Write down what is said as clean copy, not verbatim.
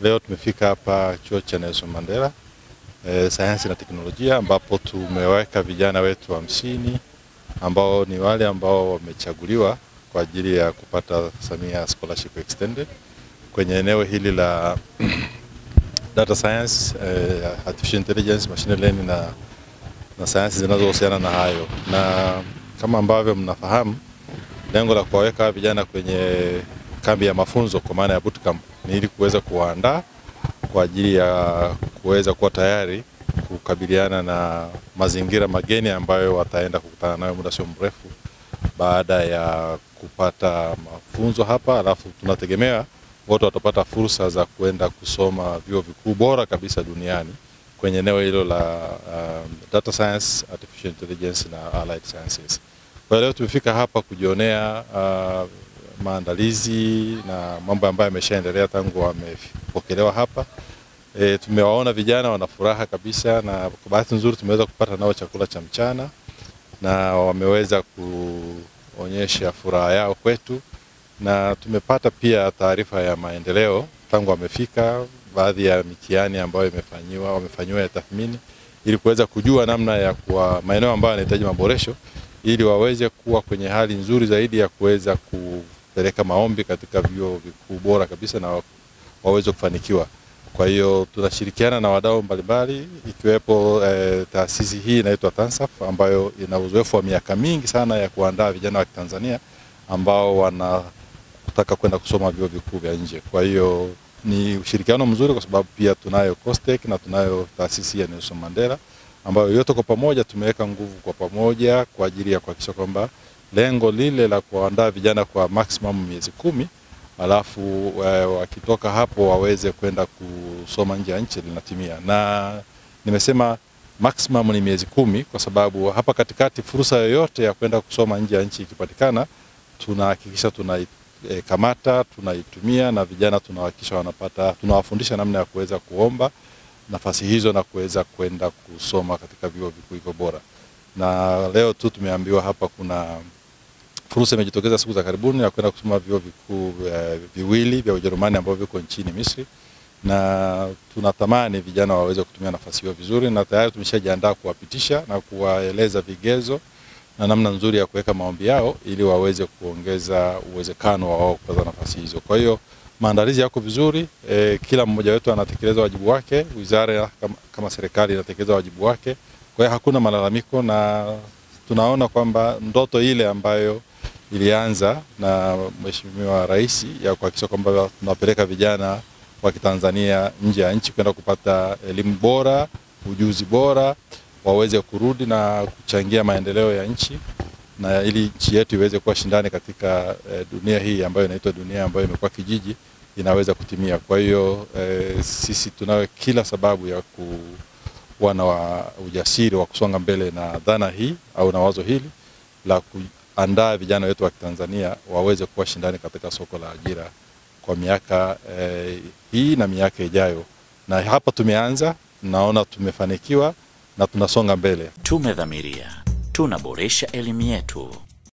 Leo tumefika hapa chuo cha Nelson Mandela sayansi na teknolojia, ambapo tumeweka vijana wetu 50 ambao ni wale ambao wamechaguliwa kwa ajili ya kupata Samia Scholarship Extended kwenye eneo hili la data science, artificial intelligence, machine learning na sayansi zinazohusiana na hayo. Na kama ambavyo mnafahamu, lengo la kuwaweka vijana kwenye kambi ya mafunzo kwa maana ya bootcamp ni ili kuweza kuwaandaa kwa ajili ya kuweza kuwa tayari kukabiliana na mazingira mageni ambayo wataenda kukutana nayo muda sio mrefu baada ya kupata mafunzo hapa. Alafu tunategemea wote watapata fursa za kwenda kusoma vyuo vikuu bora kabisa duniani kwenye eneo hilo la data science, artificial intelligence na allied sciences. Kwa leo tumefika hapa kujionea maandalizi na mambo ambayo yameshaendelea tangu wamepokelewa hapa. Tumewaona vijana wana furaha kabisa, na kwa bahati nzuri tumeweza kupata nao chakula cha mchana na wameweza kuonyesha furaha yao kwetu, na tumepata pia taarifa ya maendeleo tangu wamefika, baadhi ya mitihani ambayo wamefanyiwa ya tathmini ili kuweza kujua namna ya kwa maeneo ambayo yanahitaji maboresho ili waweze kuwa kwenye hali nzuri zaidi ya kuweza kupeleka maombi katika vyuo vikuu bora kabisa na waweze kufanikiwa. Kwa hiyo tunashirikiana na wadau mbalimbali ikiwepo taasisi hii inaitwa TANSAF ambayo ina uzoefu wa miaka mingi sana ya kuandaa vijana wa Tanzania ambao wanataka kwenda kusoma vyuo vikuu vya nje. Kwa hiyo ni ushirikiano mzuri kwa sababu pia tunayo COSTECH na tunayo taasisi ya Nelson Mandela ambayo yote kwa pamoja tumeweka nguvu kwa pamoja kwa ajili ya kuhakikisha kwamba lengo lile la kuandaa vijana kwa maximum miezi 10 alafu wakitoka hapo waweze kwenda kusoma nje ya nchi linatimia. Na nimesema maximum ni miezi 10 kwa sababu hapa katikati fursa yoyote ya kwenda kusoma nje ya nchi ikipatikana, tunahakikisha tunaikamata, tunaitumia, na vijana tunahakikisha tunawafundisha namna ya kuweza kuomba nafasi hizo na kuweza kwenda kusoma katika vyuo vikuu hivyo bora. Na leo tu tumeambiwa hapa kuna fursa imejitokeza siku za karibuni ya kwenda kusoma vyuo vikuu viwili vya Ujerumani ambavyo viko nchini Misri, na tunatamani vijana waweze kutumia nafasi hiyo vizuri, na tayari tumeshajiandaa kuwapitisha na kuwaeleza vigezo na namna nzuri ya kuweka maombi yao ili waweze kuongeza uwezekano wa wao kupata nafasi hizo. Kwa hiyo maandalizi yako vizuri, kila mmoja wetu anatekeleza wajibu wake, wizara kama serikali inatekeleza wajibu wake. Kwa hiyo hakuna malalamiko, na tunaona kwamba ndoto ile ambayo ilianza na Mheshimiwa Rais ya kuhakikisha kwamba tunawapeleka vijana wa Kitanzania nje ya nchi kwenda kupata elimu bora, ujuzi bora, waweze kurudi na kuchangia maendeleo ya nchi, na ili nchi yetu iweze kuwa shindani katika dunia hii ambayo inaitwa dunia ambayo imekuwa kijiji, inaweza kutimia. Kwa hiyo sisi tunayo kila sababu ya kuwa na ujasiri wa kusonga mbele na dhana hii au na wazo hili la kuandaa vijana wetu wa Tanzania waweze kuwa shindani katika soko la ajira kwa miaka hii na miaka ijayo. Na hapa tumeanza, naona tumefanikiwa na tunasonga mbele. Tumedhamiria, tunaboresha elimu yetu.